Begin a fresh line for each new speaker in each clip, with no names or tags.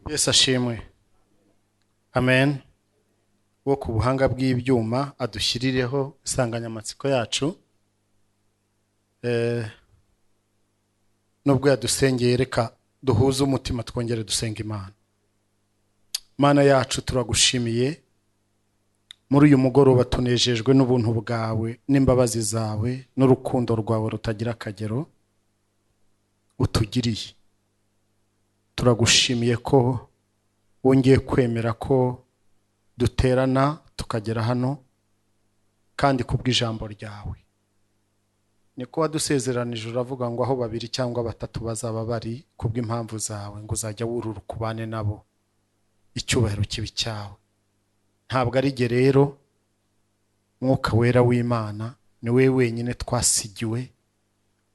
Yesu ashimwe. Amen. Wo ku buhanga bw'ibyuma adushyirireho insanganyamatsiko yacu. Nubwo yadusengeye reka duhuze umutima twongere dusenga Imana. Mana yacu turagushimiye muri uyu mugoroba tunejejwe n'ubuntu bwawe n'imbabazi zawe n'urukundo rwawe rutagira akagero utugiriye. Turagushimiye ko wongeye kwemera ko duterana tukagera hano kandi kubw'ijambo ryawe. Niko wadusezeranije uravuga ngo aho babiri cyangwa batatu bazaba bari kubw'impamvu zawe ngo uzajya wurura kubane nabo. Icyubahiro kibi cyawe. Ntabwo ari ge rero Mwuka wera w'Imana ni we wenyine twasigiwe.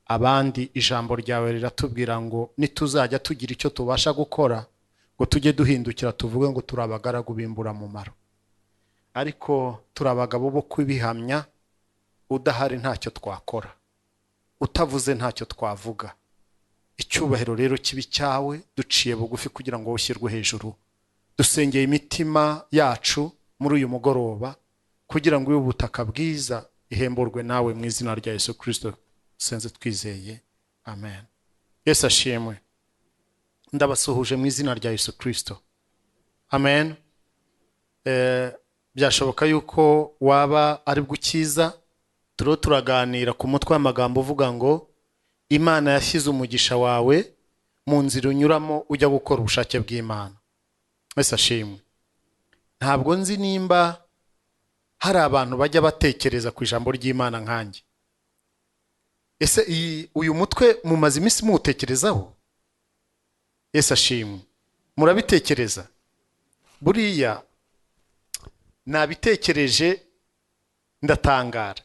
Abandi ijambo ryawe riratubwira ngo nituzajya tugira icyo tubasha gukora ngo tujye duhindukira tuvuge ngo turabagaragu bimbura mumaro. Ariko turabagabo bo kwibihamya udahari ntacyo twakora. Utavuze ntacyo twavuga. Icyubahiro rero kibi cyawe duciye bugufi kugira ngo ushyirwe hejuru. Dusengeye imitima yacu muri uyu mugoroba kugira ngo ubutaka bwiza ihemburwe nawe mu izina rya Yesu Kristo senze twizeye. Amen. Yesu ashimwe. Ndabasuhuje mu izina rya Yesu Kristo. Amen. Byashoboka yuko waba ari gukiza turaganira ku mutwe w'amagambo uvuga ngo Imana yashyize umugisha wawe mu nzira unyuramo ujya gukora ubushake bw'Imana. Yesu ashimwe. Ntabwo nzi nimba hari abantu bajya batekereza ku ijambo ry'Imana nkanjye. Ese uyu mutwe mumaze iminsi mutekerezaho? Yesu ashimwe. Murabitekereza? Buriya nabitekereje ndatangara.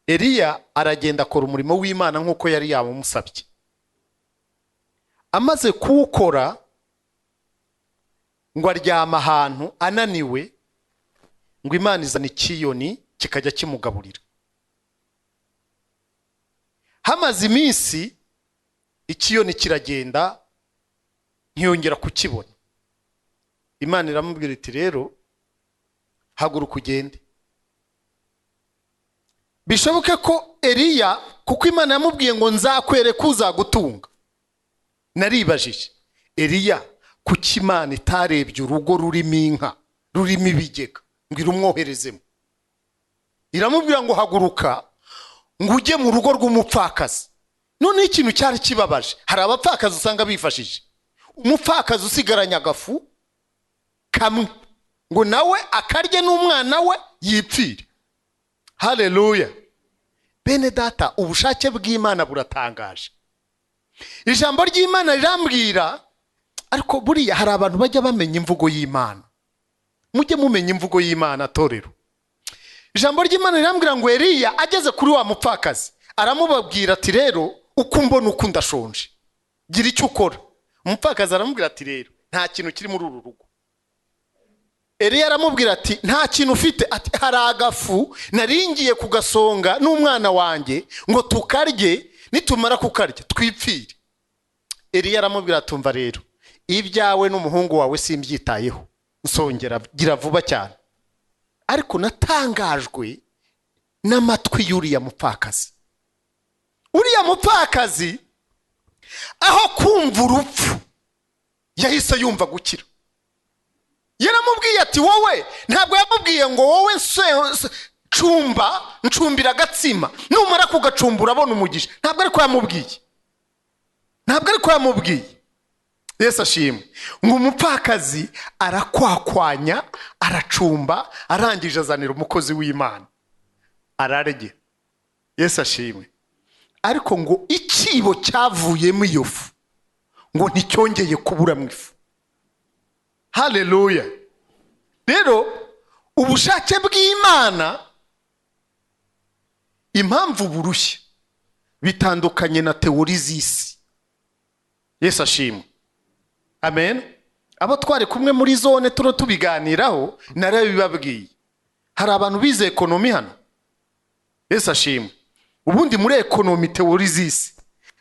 Eliya aragenda akora umurimo w'Imana nk'uko yari yamumusabye. Amaze kuwukora ngo aryama ahantu ananiwe ngo Imana izana ikiyoni kikajya kimugaburira. Hamaze iminsi ikiyoni kiragenda ntiyongera kukibona. Imana iramubwira iti rero haguruka ugende. Bishoboke ko Eliya kuko Imana yamubwiye ngo nzakwereka uzagutunga. Naribajije Eliya kuki Imana itarebye urugo rurimo inka rurimo ibigega ngo irumwoherezemo. Iramubwira ngo haguruka ngo ujye mu rugo rw'umupfakazi. None ikintu cyari kibabaje, hari abapfakazi usanga bifashije umupfakazi usigaranye agafu kamwe ngo nawe akarye n'umwana we yipfire. Haleluya. Bene data, ubushake bw'Imana buratangaje. Ijambo ry'Imana rirambwira, ariko buriya hari abantu bajya bamenya imvugo y'Imana. Mujye mumenya imvugo y'Imana torero. Ijambo ry'Imana rirambwira ngo Eliya ageze kuri wa mupfakazi aramubabwira ati rero uko mbona uko ndashonje gira icyo ukora. Umupfakazi aramubwira ati rero nta kintu kiri muri uru rugo. Eliya aramubwira ati nta kintu ufite? Ati hari agafu naringiye kugasonga n'umwana wanjye ngo tukarye, nitumara kukarya twipfire. Eliya aramubwira atumva rero ibyawe n'umuhungu wawe simbyitayeho, nsongera gira vuba cyane. Ariko natangajwe n'amatwi y'uriya mupfakazi. Uriya mupfakazi aho kumva urupfu yahise yumva gukira. Yaramubwiye ati wowe, ntabwo yamubwiye ngo wowe ncumbira agatsima numara kugacumbura abona umugisha. Ntabwo ari ko yamubwiye. Ntabwo ari ko yamubwiye. Yesu ashimwe. Ngo umupfakazi arakwakwanya aracumba arangije azanira umukozi w'Imana ararye. Yesu ashimwe. Ariko ngo ikibo cyavuyemo iyo fu ngo nticyongeye kubura mu ifu. Haleluya. Rero ubushake bw'Imana impamvu burushye bitandukanye na teori z'isi. Yesu ashimwe. Amen. Abo twari kumwe muri zone tubiganiraho narabibabwiye. Hari abantu bize ekonomi hano. Yesu ashimwe. Ubundi muri ekonomi teori z'isi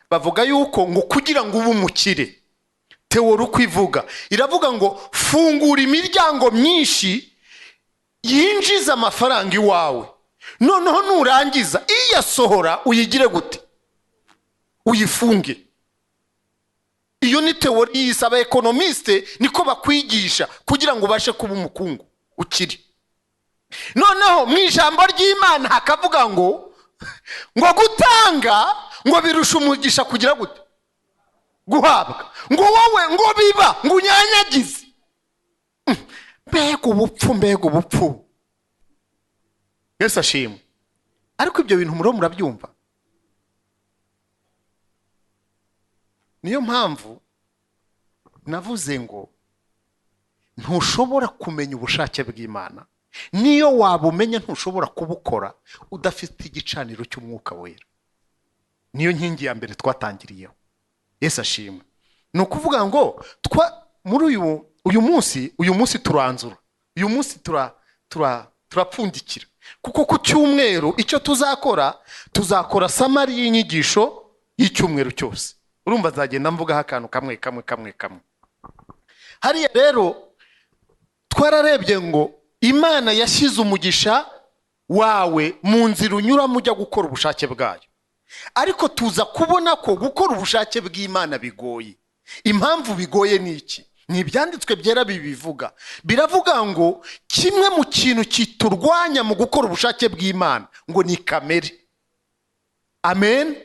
bavuga yuko ngo kugira ngo ube umukire teori uko ivuga iravuga ngo fungura imiryango myinshi yinjiza amafaranga iwawe, noneho nurangiza iyasohora uyigire gute? Uyifunge. Iyo ni teori yisaba economiste, niko bakwigisha kugira ngo ubashe kuba umukungu ukiri. Noneho mu ijambo ry'Imana hakavuga ngo gutanga ngo birusha umugisha kugira gute? Guhabwa. Ngo wowe ngo biba ngo unyanyagize. Mbega ubupfu. Yesu ashimwe. Ariko ibyo bintu murabyumva. Niyo mpamvu navuze ngo ntushobora kumenya ubushake bw'Imana. Niyo wabumenya ntushobora kubukora udafite igicaniro cy'umwuka wera. Niyo nkingi ya mbere twatangiriyeho. Yesu ashimwe. No kuvuga ngo muri uyu munsi turanzura. Uyu munsi turapfundikira. Kuko ku cyumweru icyo tuzakora samari y'inyigisho y'icyumweru cyose. Urumva zagenda mvugaho akantu kamwe. Hariya rero twararebye ngo Imana yashyize umugisha wawe mu nzira unyuramo ujya gukora ubushake bwayo. Ariko tuza kubona ko gukora ubushake bw'Imana bigoye. Impamvu bigoye ni iki? Ni ibyanditswe byera bibivuga. Biravuga ngo kimwe mu kintu kiturwanya mu gukora ubushake bw'Imana ngo ni kamere. Amen.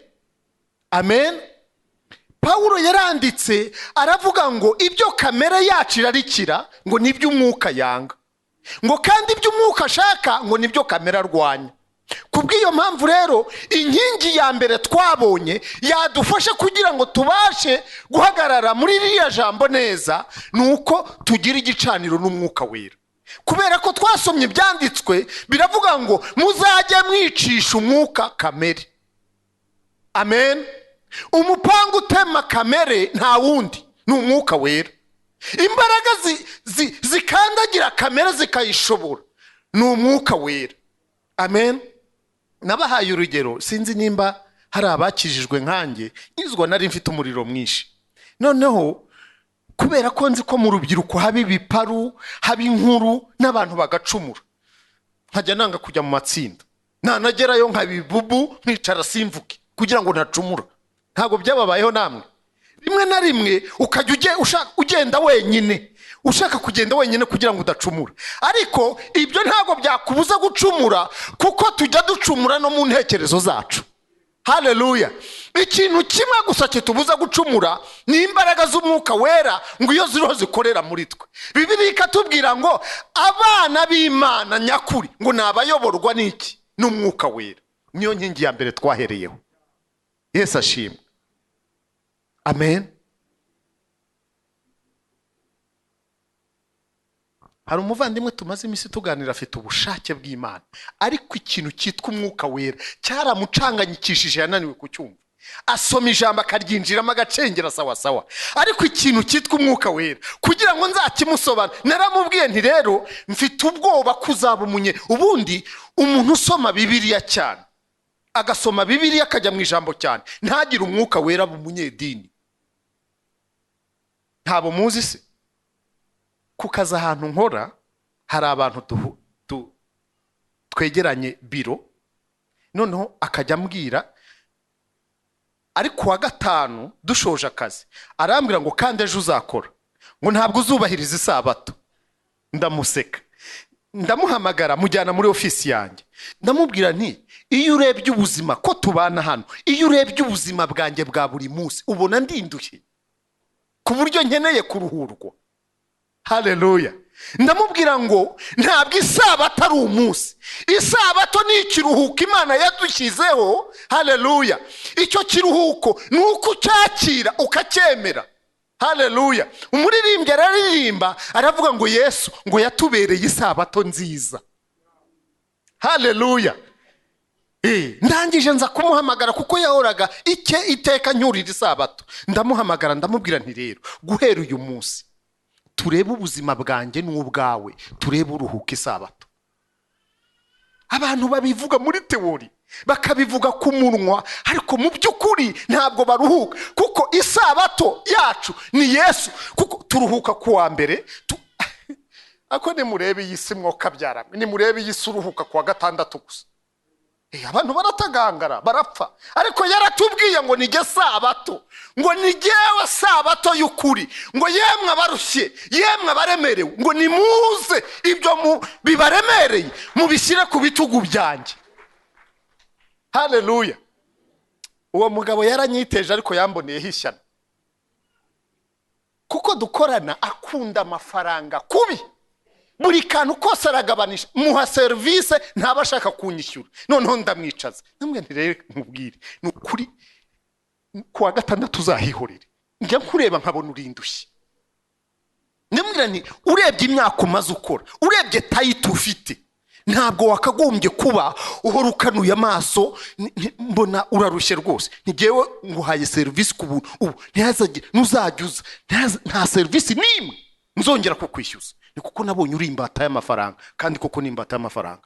Paulo yaranditse aravuga ngo ibyo kamere yacu irarikira ngo nibyo umwuka yanga. Ngo kandi ibyo umwuka ashaka ngo nibyo kamere arwanya. Kubw'iyo mpamvu rero inkingi ya mbere twabonye yadufasha kugira ngo tubashe guhagarara muri ririya jambo neza, nuko tugira igicaniro n'umwuka wera. Kubera ko twasomye ibyanditswe biravuga ngo muzajye mwicisha umwuka kamere. Amen. Umupanga utema kamere nta wundi ni umwuka wera. Imbaraga zikandagira kamere zikayishobora ni umwuka wera. Amen. Nabahaye urugero, sinzi nimba hari abakijijwe nkanjye, nizwa nari mfite umuriro mwinshi. Noneho kubera ko nzi ko mu rubyiruko haba ibiparu, haba inkuru n'abantu bagacumura, nkajya nanga kujya mu matsinda. Nanagerayo nkabibubu nkicara simvuke kugira ngo ntacumura. Ntago byababayeho namwe? Rimwe na rimwe ukajya ugenda wenyine, ushaka kugenda wenyine kugira ngo udacumura. Ariko ibyo ntago byakubuza gucumura, kuko tujya ducumura no mu ntekerezo zacu. Haleluya. Ikintu kimwe gusa kitubuza gucumura ni imbaraga z'umwuka wera, ngo iyo ziriho zikorera muri twe. Bibiliya ikatubwira ngo abana b'Imana nyakuri ngo nabayoborwa n'iki? N'umwuka wera. Niyo nkingi ya mbere twahereyeho. Yesu ashimwe. Amen. Hari umuvandimwe tumaze iminsi tuganira afite ubushake bw'Imana, ariko ikintu cyitwa umwuka wera cyaramucanganyikishije, yananiwe kucyumva. Asoma ijambo akaryinjiramo agacengera sawa. Ariko ikintu cyitwa umwuka wera kugira ngo nzakimusobanure, naramubwiye nti rero mfite ubwoba kuzaba ubundi umuntu usoma Bibiliya cyane, agasoma Bibiliya akajya mu ijambo cyane, ntagire umwuka wera bumunyedini. Ntabo muzi se? Kukaza ahantu nkora hari abantu twegeranye biro, noneho akajya ambwira, ariko wa gatanu dushoje akazi arambwira ngo kandi ejo uzakora, ngo ntabwo uzubahiriza isabato. Ndamuseka, ndamuhamagara mujyana muri ofisi yanjye, ndamubwira nti iyo urebye ubuzima ko tubana hano, iyo urebye ubuzima bwanjye bwa buri munsi ubona ndindushye ku buryo nkeneye kuruhurwa. Haleluya. Ndamubwira ngo ntabwo isabato ari umunsi, isabato ni ikiruhuko Imana yadushyizeho. Haleluya. Icyo kiruhuko ni uko ucyakira ukacyemera. Haleluya. Umuririmbyi araririmba aravuga ngo Yesu ngo yatubereye isabato nziza. Haleluya. Ndangije nza kumuhamagara kuko yahoraga iteka nyurira isabato. Ndamuhamagara ndamubwira nti rero guhera uyu munsi turebe ubuzima bwanjye n'ubwawe, turebe uruhuka isabato. Abantu babivuga muri teori, bakabivuga ku munwa, ariko mu by'ukuri ntabwo baruhuka, kuko isabato yacu ni Yesu. Kuko turuhuka ku wa mbere ako nimurebe iyi si mwoka byaramwe, nimurebe iyi si uruhuka ku wa gatandatu gusa. Abantu baratagangara barapfa, ariko yaratubwiye ngo nige sabato, ngo nigewe sabato y'ukuri, ngo yemwe abarushye, yemwe abaremerewe, ngo nimuze ibyo bibaremereye mubishyire ku bitugu byanjye. Haleluya. Uwo mugabo yaranyiteje, ariko yamboneyeho ishyano, kuko dukorana akunda amafaranga kubi. Buri kantu kose aragabanisha, muha service ntabashaka kunyishyura, noneho ndamwicaza, namwe ntirere nkubwire nukuri ku wa gatandatu uzahihorere, njya kureba nkabona urindushye. Nemwira ni urebye imyaka umaze ukora, urebye title ufite, ntabwo wakagombye kuba uhorukanuye amaso. Mbona urarushye rwose, ntigewe nguhaye service ku buntu, ubu ntihazagire nuzajyuza, nta service nimwe nzongera kukwishyuza. Ni kuko nabonye uri imbata y'amafaranga, kandi koko ni imbata y'amafaranga.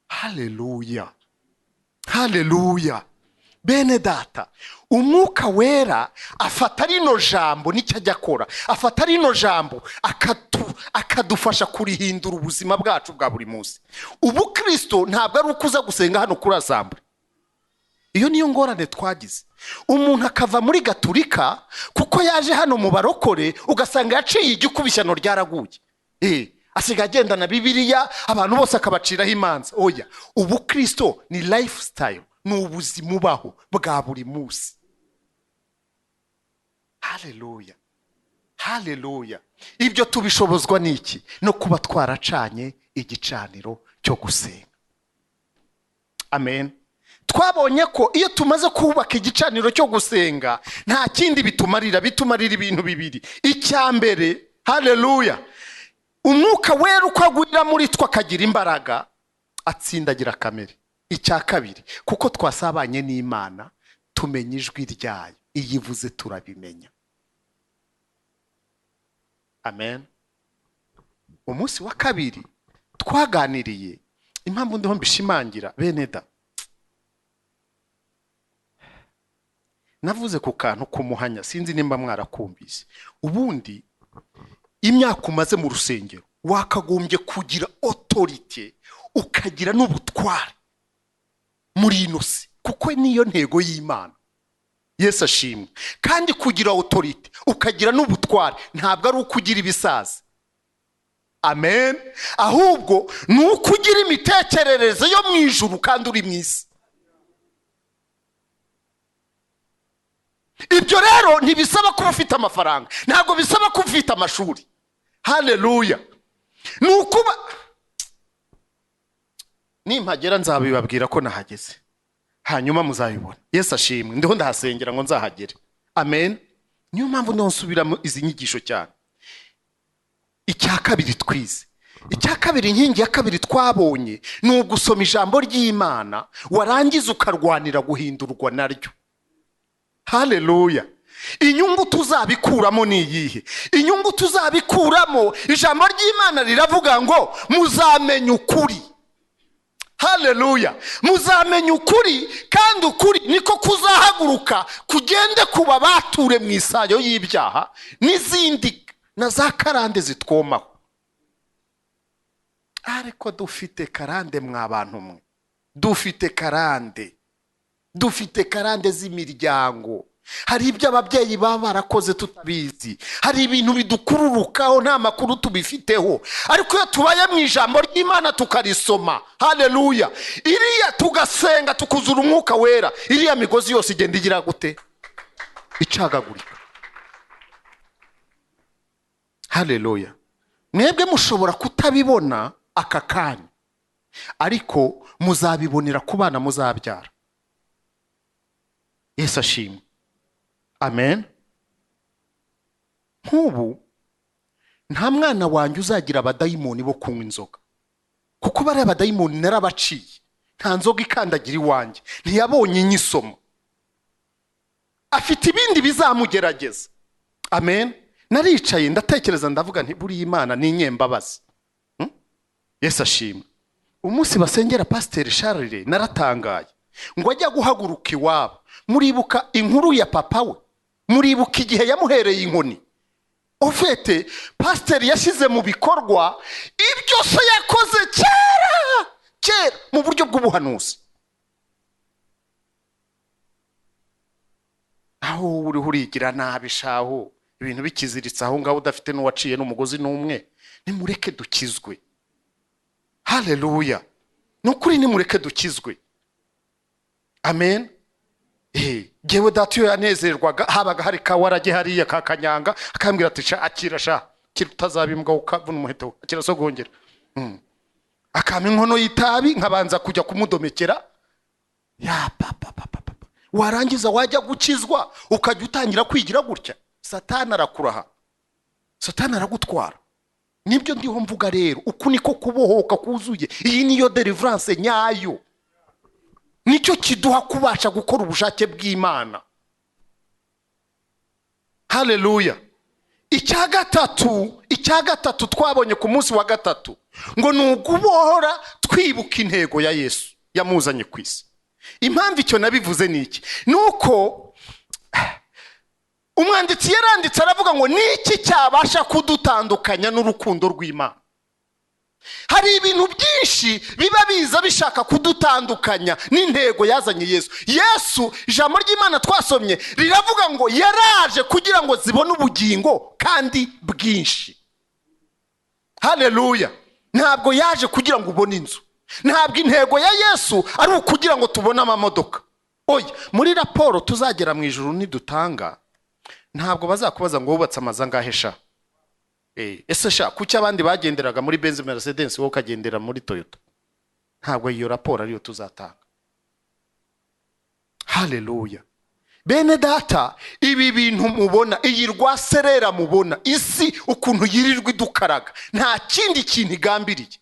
Haleluya, haleluya. Bene data, umwuka wera afata rino jambo nicyo ajya akora, afata rino jambo akadufasha kurihindura ubuzima bwacu bwa buri munsi. Ubu Kristo ntabwo ari ukuza gusenga hano kuri Assemblies. Iyo niyo ngorane twagize. Umuntu akava muri Gatolika kuko yaje hano mu barokore, ugasanga yaciye igikubishyano ryaraguye. Asiga agenda na Bibiliya, abantu bose akabaciraho imanza. Oya, ubu Kristo ni lifestyle, ni ubuzima ubaho bwa buri munsi. Haleluya, haleluya. Ibyo tubishobozwa n'iki? No kuba twaracanye igicaniro cyo gusenga. Amen. Twabonye ko iyo tumaze kubaka igicaniro cyo gusenga, nta kindi bitumarira ibintu bibiri. Icyambere, haleluya, umwuka wera ukagwira muri twa kagira imbaraga, atsindagira kamere. Icya kabiri, kuko twasabanye n'Imana, tumenya ijwi ryayo, iyivuze turabimenya. Amen. Umunsi wa kabiri twaganiriye impamvu ndiho mbishimangira, bene da, navuze ku kantu kumuhanya, sinzi nimba mwarakumvise. Ubundi imyaka umaze mu rusengero, wakagombye kugira autorité, ukagira n'ubutware muri ino si, kuko niyo ntego y'Imana. Yesu ashimwe. Kandi kugira autorité ukagira n'ubutware ntabwo ari ukugira ibisaza. Amen. Ahubwo ni ukugira imitekerereze yo mu ijuru kandi uri mu isi. Ibyo rero ntibisaba kuba ufite amafaranga, ntabwo bisaba kuba ufite amashuri. Haleluya. Nukuba nimpagera nzabibabwira ko nahageze, hanyuma muzabibona. Yesu ashimwe. Ndiho ndahasengera ngo nzahagere. Amen. Niyo mpamvu nsubiramo izi nyigisho cyane. Icya kabiri twize, icya kabiri, inkingi ya kabiri twabonye, ni ugusoma ijambo ry'Imana, warangiza ukarwanira guhindurwa naryo. Haleluya. Inyungu tuzabikuramo ni iyihe? Inyungu tuzabikuramo, ijambo ry'Imana riravuga ngo muzamenya ukuri. Haleluya. Muzamenya ukuri, kandi ukuri niko kuzahaguruka kugende kuba bature mu isayo y'ibyaha n'izindi na za karande zitwomaho. Ariko dufite karande mw'abantu mwe, dufite karande z'imiryango. Hari ibyo ababyeyi baba barakoze tutabizi, hari ibintu bidukururukaho nta makuru tubifiteho, ariko iyo tubaye mu ijambo ry'Imana tukarisoma, haleluya, iriya tugasenga tukuzura umwuka wera, iriya migozi yose igenda igira gute? Icagagurika. Haleluya. Mwebwe mushobora kutabibona aka kanya, ariko muzabibonera ku bana muzabyara. Yesu ashimwe. Amen. Nk'ubu nta mwana wanjye uzagira abadayimoni bo kunywa inzoga, kuko bari abadayimoni narabaciye. Nta nzoga ikandagira iwanjye, ntiyabonye inyisomo, afite ibindi bizamugerageza. Amen. Naricaye ndatekereza ndavuga nti buri Imana ni inyembabazi. Yesu ashimwe. umunsi basengera Pasteur Charles naratangaye ngo ajya guhaguruka iwabo. Muribuka inkuru ya papa we? Muribuka igihe yamuhereye inkoni? Ofete Pasteur yashyize mu bikorwa ibyo se yakoze kera mu buryo bw'ubuhanuzi. Aho uri hurigira nabi shaho ibintu bikiziritse aho ngaho udafite n'uwaciye n'umugozi n'umwe. Nimureke dukizwe. Haleluya. Nukuri nimureke dukizwe. Amen. Jewe datiyo yanezerwaga habaga hari kawarage hariya kakanyanga akambwira ati sha akira sha kirutazabimbwa ukavuna umuheto akira so gongera. Akama inkono y'itabi nkabanza kujya kumudomekera. Ya papa warangiza wajya gukizwa ukajya utangira kwigira gutya. Satani arakuraha. Satani aragutwara. Nibyo ndiho mvuga rero, uku niko kubohoka kuzuye. Iyi niyo deliverance nyayo. Nicyo kiduha kubasha gukora ubushake bw'Imana. Haleluya. Icya gatatu twabonye ku munsi wa gatatu ngo nugubohora twibuka intego ya Yesu yamuzanye ku isi. Impamvu icyo nabivuze niki? Nuko umwanditsi yaranditse aravuga ngo niki cyabasha kudutandukanya n'urukundo rw'Imana. Hari ibintu byinshi biba biza bishaka kudutandukanya n'intego yazanye Yesu. Yesu ijambo ry'Imana twasomye riravuga ngo yaraje kugira ngo zibone ubugingo kandi bwinshi. Haleluya. Ntabwo yaje kugira ngo ubone inzu. Ntabwo intego ya Yesu ari ukugira ngo tubone amamodoka. Oya, muri raporo tuzagera mu ijuru nidutanga ntabwo bazakubaza ngo wubatse amazu angahe sha. Ese sha kuki abandi bagenderaga muri Benz Mercedes wowe ukagendera muri Toyota? Ntabwo iyo raporo ariyo tuzatanga. Haleluya. Bene data, ibi bintu mubona, iyi rwaserera mubona, isi ukuntu yirirwa idukaraga, nta kindi kintu igambiriye.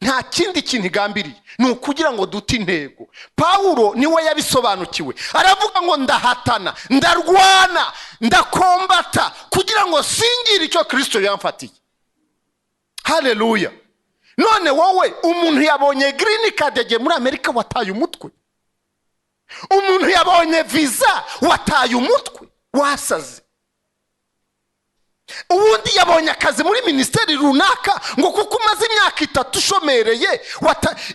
Nta kindi kintu igambiriye ni ukugira ngo dute intego. Paulo niwe yabisobanukiwe, aravuga ngo ndahatana, ndarwana, ndakombata kugira ngo singire icyo Kristo yamfatiye. Haleluya. None wowe umuntu yabonye green card muri Amerika wataye umutwe? Umuntu yabonye visa wataye umutwe? Wasaze. Ubundi yabonye akazi muri ministeri runaka ngo kuko umaze imyaka 3 ushomereye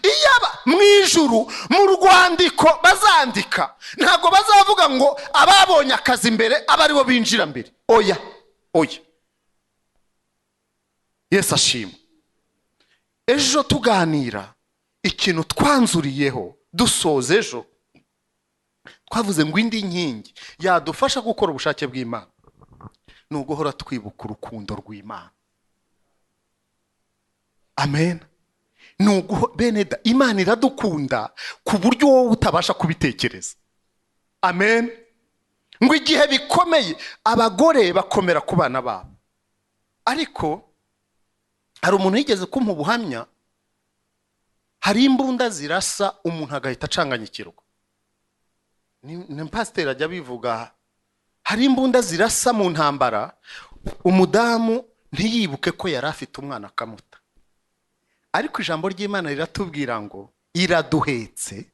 iyaba mwijuru mu rwandiko bazandika ntago bazavuga ngo ababonye akazi imbere abari bo binjira mbere. Oya. Yesu ashimwe. Ejo tuganira ikintu twanzuriyeho dusoze ejo twavuze ngo indi nkingi yadufasha gukora ubushake bw'Imana nuguhora twibuka urukundo rw'Imana. Amen. Beneda Imana iradukunda ku buryo wowe utabasha kubitekereza. Amen. Ngo igihe bikomeye abagore bakomera ku bana babo. Ariko hari umuntu yigeze kumpa ubuhamya, hari imbunda zirasa umuntu agahita acanganyikirwa. Ni pastor ajya bivuga, hari imbunda zirasa mu ntambara umudamu ntiyibuke ko yari afite umwana akamuta. Ariko ijambo ry'Imana riratubwira ngo iraduhetse.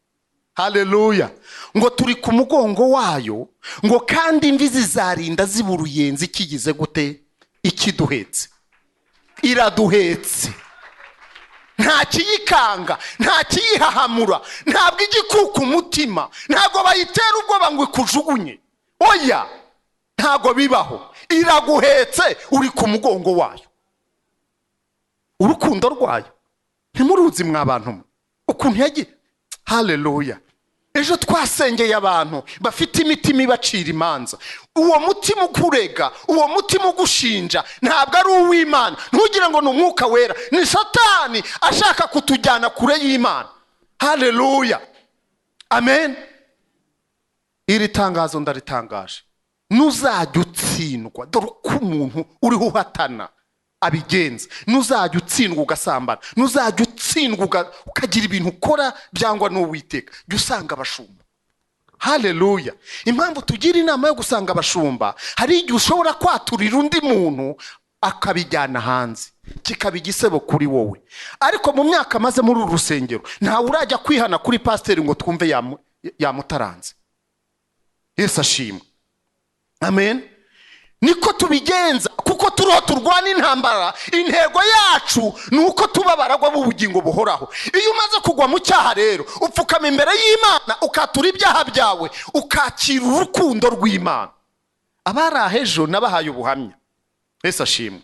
Haleluya. Ngo turi ku mugongo wayo, ngo kandi imvi zizarinda ziburuyenzi kigize gute ikiduhetse. Iraduhetse. Nta kiyikanga, nta kiyihahamura, ntabwo igikuka umutima, ntabwo bayitera ubwoba ngo ikujugunye. Oya, ntago bibaho. Iraguhetse, uri ku mugongo wayo. Urukundo rwayo ntimuruzi mwabantu ukuntu yagiye. Haleluya. Ejo twasengeye abantu bafite imitima ibacira imanza. Uwo mutima ukurega, uwo mutima ugushinja ntabwo ari uw'Imana. Ntugire ngo ni umwuka wera, ni Satani ashaka kutujyana kure y'Imana. Haleluya. Amen. Iri tangazo ndaritangaje. Nuzajya utsindwa, dore ko umuntu uriho uhatana abigenza. Nuzajya utsindwa ugasambana, nuzajya utsindwa ukagira ibintu ukora byangwa n'Uwiteka, jya usanga abashumba. Haleluya. Impamvu tugira inama yo gusanga abashumba, hari igihe ushobora kwaturira undi muntu akabijyana hanze kikaba igisebo kuri wowe. Ariko mu myaka maze muri uru rusengero ntawe urajya kwihana kuri pasiteri ngo twumve yamutaranze. Yesu ashimwe. Amen. Niko tubigenza kuko turiho turwana intambara. Intego yacu nuko tuba baragwa b'ubugingo buhoraho. Iyo umaze kugwa mu cyaha rero upfukama imbere y'Imana ukatura ibyaha byawe ukakira urukundo rw'Imana. Abarahejo nabahaye ubuhamya. Yesu ashimwe.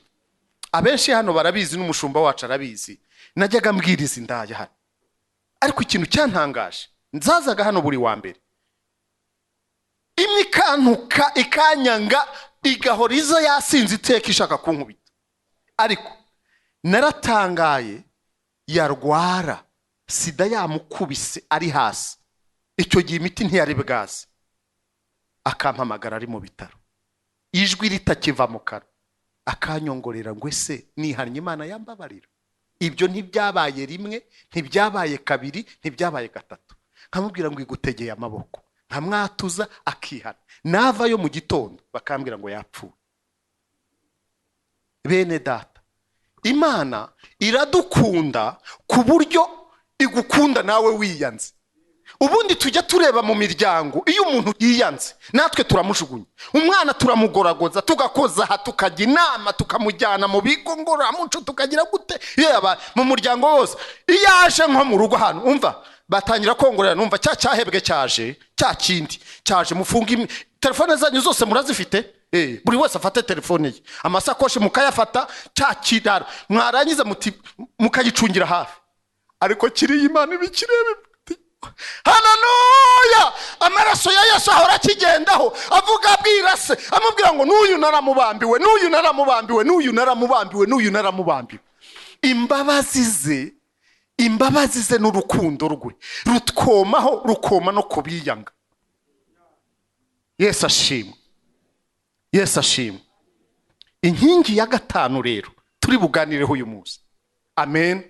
Abenshi hano barabizi n'umushumba wacu arabizi. Najyaga mbwiriza indaya hano. Ariko ikintu cyantangaje nzazaga hano buri wa mbere. Imikantuka ikanyanga igahoriza yasinze iteka ishaka kunkubita. Ariko naratangaye yarwara sida yamukubise ari hasi. Icyo gihe imiti ntiyari bwaze. Akampamagara ari mu bitaro. Ijwi ritakiva mu kanwa. Akanyongorera ngo ese nihannye Imana yambabarira. Ibyo ntibyabaye rimwe, ntibyabaye kabiri, ntibyabaye gatatu. Nkamubwira ngo igutegeye amaboko. Nkamwatuza akihana. Nava yo mu gitondo bakambwira ngo yapfuye. Bene data, Imana iradukunda ku buryo igukunda nawe wiyanze. Ubundi tujya tureba mu miryango iyo umuntu yiyanze natwe turamushugunya. Umwana turamugoragoza tugakoza aha tukajya inama tukamujyana mu bigo ngororamuco tukagira gute. Yeba mu muryango wose iyaje nko mu rugo hano umva batangira kongorera numva cyahebwe cyaje cyakindi cyaje mufunga telefone zanyu zose murazifite. Buri wese afate telefone ye amasakoshi mukayafata cyakidara mwarangiza muti mukayicungira hafi. Ariko kiri Imana ibikirebe. Haleluya. Amaraso ya Yesu ahora kigendaho avuga abwirase amubwira ngo n'uyu naramubambiwe n'uyu naramubambiwe n'uyu naramubambiwe n'uyu naramubambiwe. Imbabazi ze n'urukundo rwe rutwomaho rukoma no kubiyanga. Yesu ashimwe. Yesu ashimwe. Inkingi ya gatanu rero turi buganireho uyu munsi. Amen.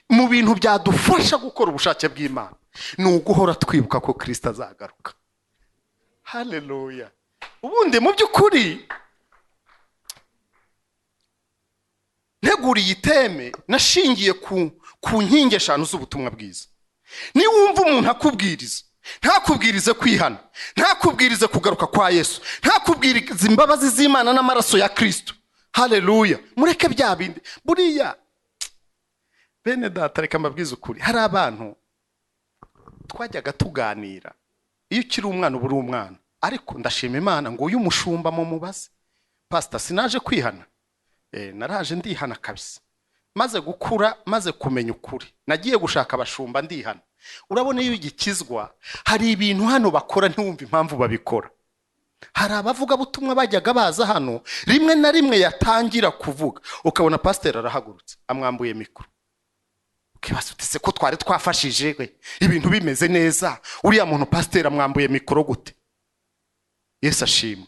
Mu bintu byadufasha gukora ubushake bw'Imana ni uguhora twibuka ko Kristo azagaruka. Haleluya. Ubundi mu by'ukuri nteguriye iteme nashingiye ku nkingi eshanu z'ubutumwa bwiza. Ni wumva umuntu akubwiriza ntakubwirize kwihana, ntakubwirize kugaruka kwa Yesu, ntakubwirize imbabazi z'Imana n'amaraso ya Kristo. Haleluya. Mureke bya bindi. Buriya bene data reka mbabwize ukuri hari abantu twajyaga tuganira iyo ukiri umwana uburi umwana. Ariko ndashima Imana ngo uyu mushumba mu mubaze pastor sinaje kwihana. Naraje ndihana kabisa. Maze gukura maze kumenya ukuri nagiye gushaka abashumba ndihana. Urabona iyo igikizwa hari ibintu hano bakora ntiwumva impamvu babikora. Hari abavuga butumwa bajyaga baza hano rimwe na rimwe yatangira kuvuga ukabona pastor arahagurutse amwambuye mikoro. Kibasutse ko twari twafashije ibintu bimeze neza uriya muntu pastor amwambuye mikoro gute? Yesu ashimwe.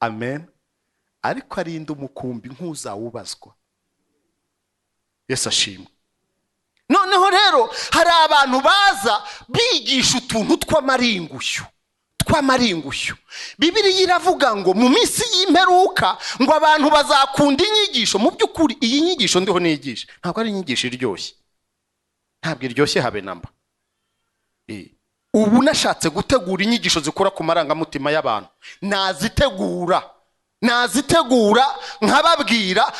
Amen. Ariko arinda umukumbi nk'uzawubazwa. Yesu ashimwe. Noneho rero hari abantu baza bigisha utuntu tw'amaringushyo. Bibiliya iravuga ngo mu minsi y'imperuka ngo abantu bazakunda inyigisho. Mu by'ukuri iyi nyigisho ndiho nigisha ntabwo ari inyigisho iryoshye. Ntabwo iryoshye habe namba. Ubu nashatse gutegura inyigisho zikora ku marangamutima y'abantu. Nazitegura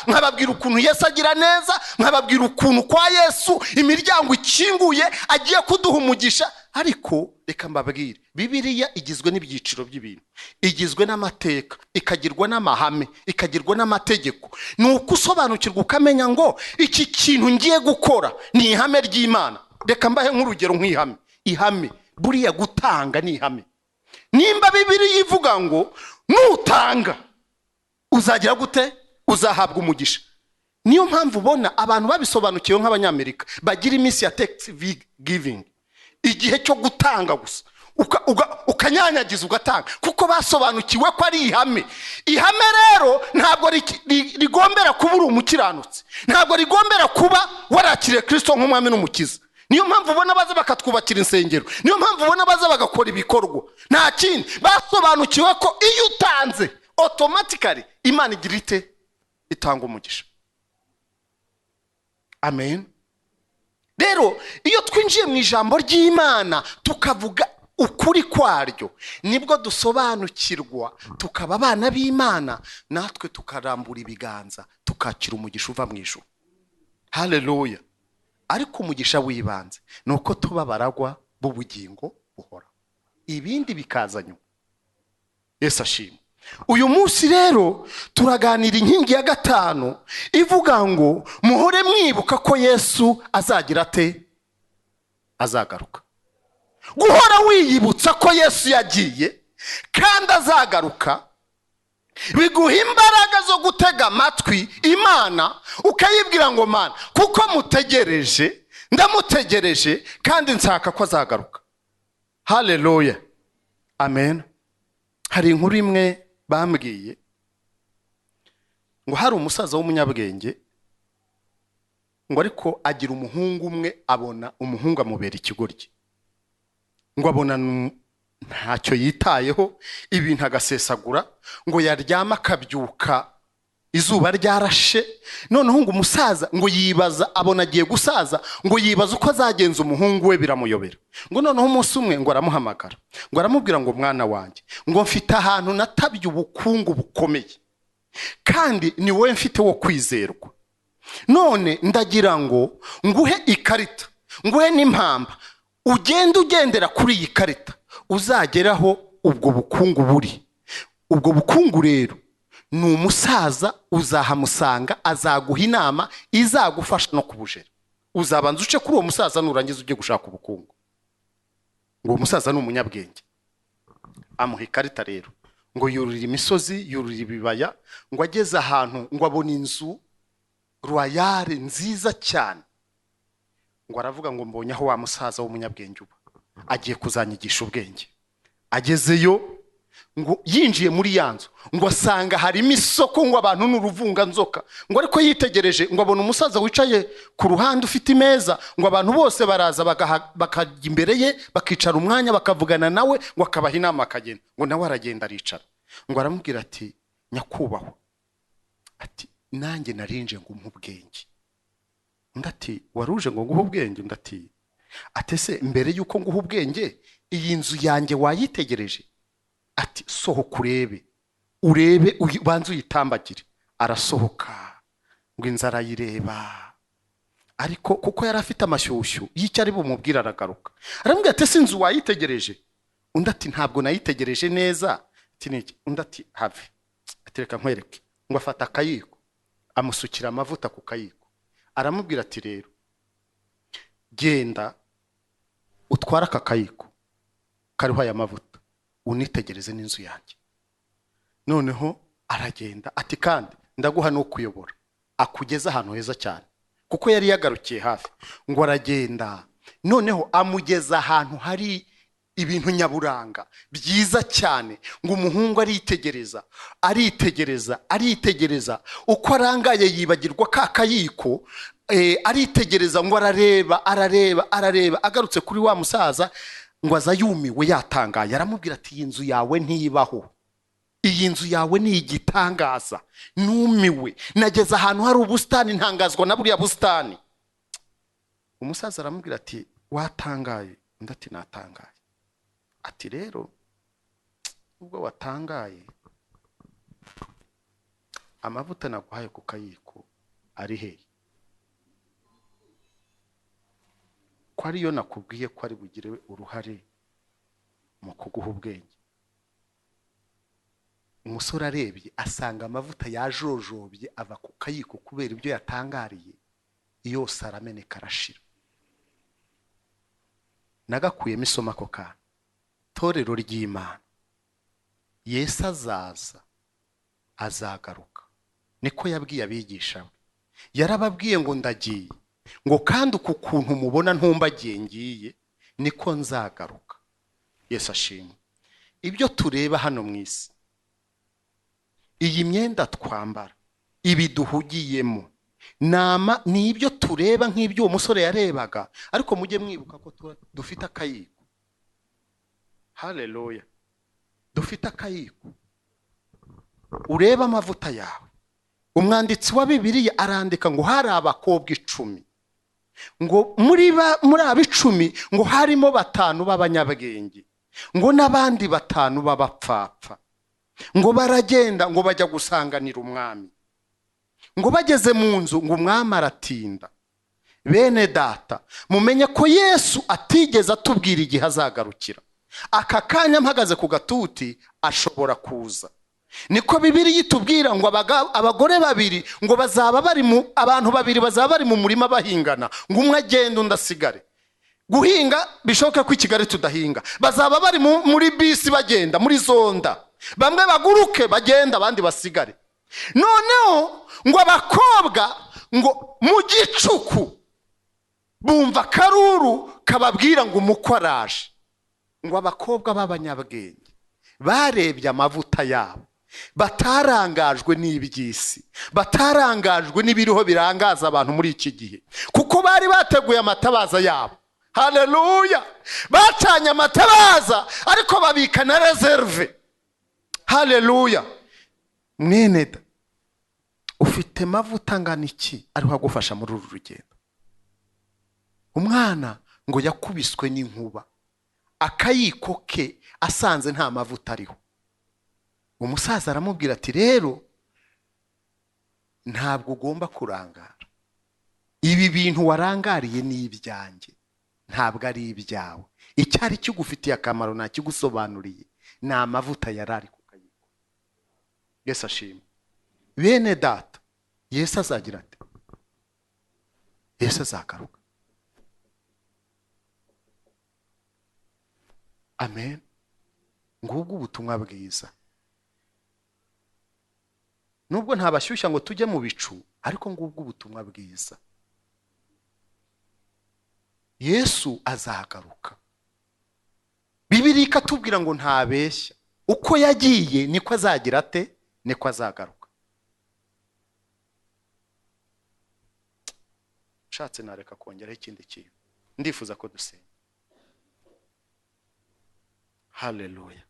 nkababwira ukuntu Yesu agira neza, nkababwira ukuntu kwa Yesu imiryango ikinguye agiye kuduha umugisha. Ariko reka mbabwire Bibiliya igizwe n'ibyiciro by'ibintu. Igizwe n'amateka, ikagirwa n'amahame, ikagirwa n'amategeko. Nuko usobanukirwa ukamenya ngo iki kintu ngiye gukora ni ihame ry'Imana. Reka mbahe nk'urugero nk'ihame. Ihame buriya gutanga ni ihame. Nimba Bibiliya ivuga ngo nutanga uzagira gute? Uzahabwa umugisha. Niyo mpamvu ubona abantu babisobanukiwe nk'abanyamerika bagira iminsi ya Thanksgiving. Igihe cyo gutanga gusa ukanyanyagiza ugatanga kuko basobanukiwe ko ari ihame. Ihame rero ntabwo rigombera kuba uri umukiranutsi, ntabwo rigombera kuba warakiriye Kristo nk'umwami n'umukiza. Niyo mpamvu ubona baza bakatwubakira insengero, niyo mpamvu ubona baza bagakora ibikorwa. Nta kindi basobanukiwe ko iyo utanze automatically Imana igira ite itanga umugisha. Amen. Rero iyo twinjiye mu ijambo ry'Imana tukavuga ukuri kwaryo, nibwo dusobanukirwa tukaba abana b'Imana, natwe tukarambura ibiganza tukakira umugisha uva mu ijuru. Haleluya. Ariko umugisha w'ibanze nuko tuba baragwa b'ubugingo buhora, ibindi bikaza nyuma. Yesu ashimwe. Uyu munsi rero turaganira inkingi ya gatanu ivuga ngo muhore mwibuka ko Yesu azagira ate? Azagaruka. Guhora wiyibutsa ko Yesu yagiye kandi azagaruka biguha imbaraga zo gutega amatwi Imana, ukayibwira ngo Mana, kuko mutegereje, ndamutegereje kandi nshaka ko azagaruka. Haleluya. Amen. Hari inkuru imwe bambwiye ngo hari umusaza w'umunyabwenge ngo ariko agira umuhungu umwe, abona umuhungu amubera ikigoryi, ngo abona ntacyo yitayeho, ibintu agasesagura, ngo yaryama akabyuka izuba ryarashe. Noneho ngo umusaza ngo yibaza, abona agiye gusaza, ngo yibaza uko azagenza umuhungu we, biramuyobera. Ngo noneho umunsi umwe ngo aramuhamagara, ngo aramubwira ngo mwana wanjye, ngo mfite ahantu natabye ubukungu bukomeye kandi ni wowe mfite wo kwizerwa. None ndagira ngo nguhe ikarita, nguhe n'impamba, ugende ugendera kuri iyi karita uzageraho ubwo bukungu buri. Ubwo bukungu rero ni umusaza, uzahamusanga, azaguha inama izagufasha no kubujera. Uzabanza uce kuri uwo musaza, nurangiza ujye gushaka ubukungu. Ngo umusaza ni umunyabwenge, amuha ikarita rero, ngo yurira imisozi, yurira ibibaya, ngo ageze ahantu ngo abona inzu royale nziza cyane. Ngo aravuga ngo mbonye aho wa musaza w'umunyabwenge uba, agiye kuzanyigisha ubwenge. Agezeyo ngo yinjiye muri yanzu, ngo asanga harimo isoko, ngo abantu n'uruvunga nzoka. Ngo ariko yitegereje ngo abona umusaza wicaye ku ruhande ufite imeza, ngo abantu bose baraza bakajya imbere ye, bakicara umwanya bakavugana nawe, ngo akabaha inama akagenda. Ngo nawe aragenda aricara. Ngo aramubwira ati nyakubahwa, ati nanjye narinje ngo umubwenge. Undi ati waruje ngo nguhe ubwenge? Undi ati atese mbere yuko nguhe ubwenge iyi nzu yanjye wayitegereje? Ati sohoka urebe ubanze uyitambagire. Arasohoka ngo inzara yireba, ariko kuko yari afite amashyushyu y'icyo ari bumubwira, aragaruka aramubwira ati ese inzu wayitegereje? Undi ati ntabwo nayitegereje neza. Ati niki? Undi ati have, ati reka nkwereke. Ngo afata akayiko, amusukira amavuta ku kayiko, aramubwira ati rero genda utwara aka kayiko kariho aya mavuta, unitegereze n'inzu yanjye. Noneho aragenda, ati kandi ndaguha no kuyobora, akugeza ahantu heza cyane, kuko yari yagarukiye hafi. Ngo aragenda, noneho amugeza ahantu hari ibintu nyaburanga byiza cyane. Ngo umuhungu aritegereza uko arangaye, yibagirwa ka kayiko, aritegereza, ngo arareba. Agarutse kuri wa musaza, ngo aza yumiwe, yatangaye. Aramubwira ati iyi nzu yawe ntibaho, iyi nzu yawe ni igitangaza, numiwe, nageze ahantu hari ubusitani, ntangazwa na buriya busitani. Umusaza aramubwira ati watangaye? Undi ati natangaye. Ati rero ubwo watangaye, amavuta naguhaye ku kayiko ari hehe? Ko ariyo nakubwiye ko ari bugire uruhare mu kuguha ubwenge. Umusore arebye asanga amavuta yajojobye ava ku kayiko kubera ibyo yatangariye, yose arameneka arashira. Nagakuyemo isomo ako kana. Torero ry'Imana, Yesu azagaruka, niko yabwiye abigisha be. Yarababwiye ngo ndagiye, ngo kandi uku kuntu mubona ntumbagiye ngiye, niko nzagaruka. Yesu ashimwe. Ibyo tureba hano mu isi, iyi myenda twambara, ibi duhugiyemo, ni ibyo tureba nk'ibyo uwo musore yarebaga. Ariko mujye mwibuka ko dufite akayiko. Haleluya. Dufite akayiko. Ureba amavuta yawe, umwanditsi wa Bibiliya arandika ngo hari abakobwa 10 ngo muri aba 10 ngo harimo 5 b'abanyabwenge ngo n'abandi 5 b'abapfapfa ngo baragenda ngo bajya gusanganira umwami ngo bageze mu nzu ngo umwami aratinda. Bene data mumenye ko Yesu atigeze atubwira igihe azagarukira. Aka kanya mpagaze ku gatuti ashobora kuza. Niko Bibiliya itubwira ngo abagore 2 ngo bazaba bari abantu 2 bazaba bari mu murima bahingana ngo umwe agenda undasigare. Guhinga bishoboka ko Kigali tudahinga. Bazaba bari muri bisi bagenda muri zonda. Bamwe baguruke bagenda abandi basigare. Noneho ngo abakobwa ngo mu gicuku bumva karuru kababwira ngo umukwaraje. Ngo abakobwa b'abanyabwenge barebye amavuta yabo, batarangajwe n'ibyisi, batarangajwe n'ibiriho birangaza abantu muri iki gihe, kuko bari bateguye amatabaza yabo. Haleluya! Bacanye amatabaza ariko babika na reserve. Haleluya! Mweneda ufite mavuta ngana iki ariho agufasha muri uru rugendo? Umwana ngo yakubiswe n'inkuba, akayiko ke asanze nta mavuta ariho. Umusaza aramubwira ati rero ntabwo ugomba kurangara, ibi bintu warangariye ni ibyanjye ntabwo ari ibyawe. Icyari kigufitiye akamaro nta kigusobanuriye, ni amavuta yarari ku kayiko. Yesu ashimwe. Bene data, Yesu azagira ati, Yesu azagaruka. Amen. Ngubwo ubutumwa bwiza. Nubwo ntabashyushya ngo tujye mu bicu, ariko ngubwo ubutumwa bwiza. Yesu azagaruka. Bibiliya ikatubwira ngo ntabeshya, uko yagiye niko azagira ate, niko azagaruka. Shatse nareka kongeraho ikindi kintu, ndifuza ko dusenga. Haleluya.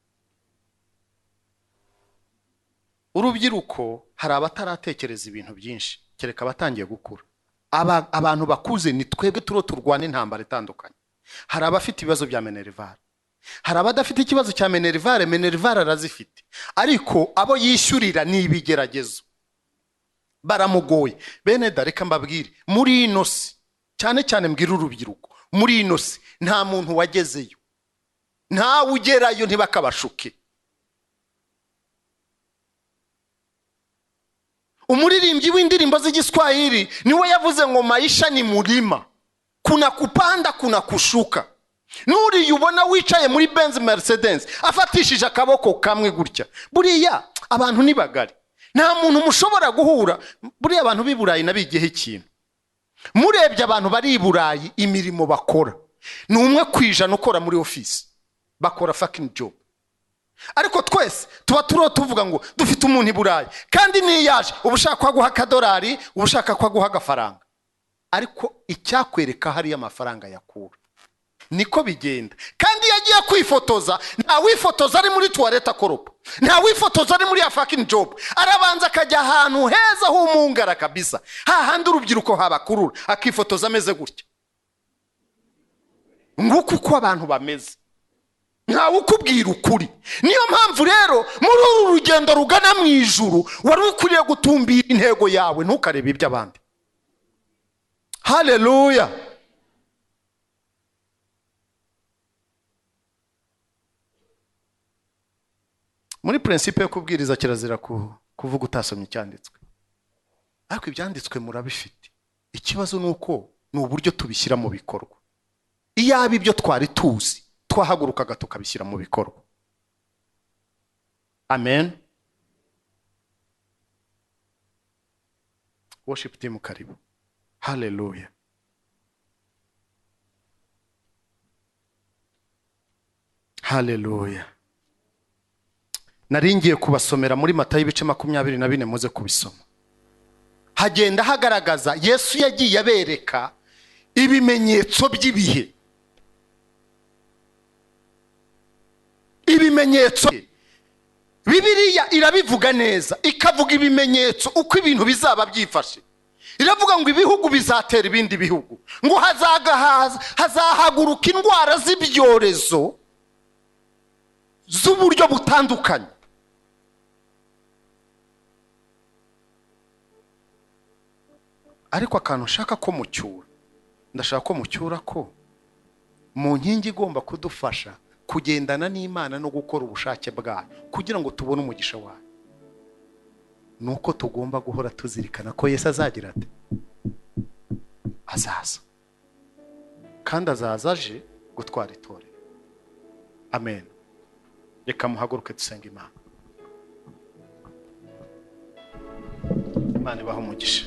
Urubyiruko hari abataratekereza ibintu byinshi, kereka batangiye gukura. Abantu bakuze ni twebwe turwana intambara itandukanye. Hari abafite ibibazo bya menerivare, hari abadafite ikibazo cya menerivare arazifite, ariko abo yishyurira ni ibigeragezo, baramugoye. Bene dareka mbabwire, muri ino si, cyane cyane mbwira urubyiruko, muri ino si nta muntu wagezeyo, nta ugerayo ntibakabashuke. Umuririmbyi w'indirimbo z'igiswahili niwe yavuze ngo maisha ni mulima, kuna kupanda kuna kushuka. Nuri yubona wicaye muri Benz Mercedes afatishije akaboko kamwe gutya, buriya abantu ni bagari, nta muntu mushobora guhura. Buriya abantu b'i Burayi nabigiyeho ikintu, murebye abantu bari i Burayi imirimo bakora ni 1% ukora muri office, bakora fucking job. Ariko twese tuba tuvuga ngo dufite umuntu i Burayi, kandi ni yaje ubushaka kwaguha $1, ubushaka kwaguha agafaranga, ariko icyakwereka hari amafaranga yakura. Niko bigenda. Kandi yagiye kwifotoza, nta wifotoza ari muri toilette akoropa, nta wifotoza ari muri fucking job, arabanza akajya ahantu heza h'umungara kabisa, hahandi urubyiruko habakurura, akifotoza ameze gutya. Nguko uko abantu bameze, nta ukubwira ukuri. Niyo mpamvu rero muri uru rugendo rugana mu ijuru wari ukuriye gutumbira intego yawe, ntukarebe iby'abandi. Haleluya. Muri principe yo kubwiriza kirazira kuvuga utasomye icyanditswe, ariko ibyanditswe murabifite. Ikibazo nuko ni uburyo tubishyira mu bikorwa. Iyaba ibyo twari tuzi twahagurukaga tukabishyira mu bikorwa. Amen. Worship team karibu. Hallelujah. Hallelujah. Naringiye kubasomera muri Matayo ibice 24 muze kubisoma. Hagenda hagaragaza Yesu yagiye abereka ibimenyetso by'ibihe. Ibimenyetso Bibiliya irabivuga neza, ikavuga ibimenyetso uko ibintu bizaba byifashe. Iravuga ngo ibihugu bizatera ibindi bihugu, ngo hazahaguruka indwara z'ibyorezo z'uburyo butandukanye. Ariko akantu nshaka ko mucyura, ndashaka ko mucyura ko mu nkingi igomba kudufasha kugendana n'Imana no gukora ubushake bwayo kugira ngo tubone umugisha wayo, nuko tugomba guhora tuzirikana ko Yesu azagira ate, azaza, kandi azaza aje gutwara itorero. Amen. Reka muhaguruke dusenga Imana. Imana ibahe umugisha.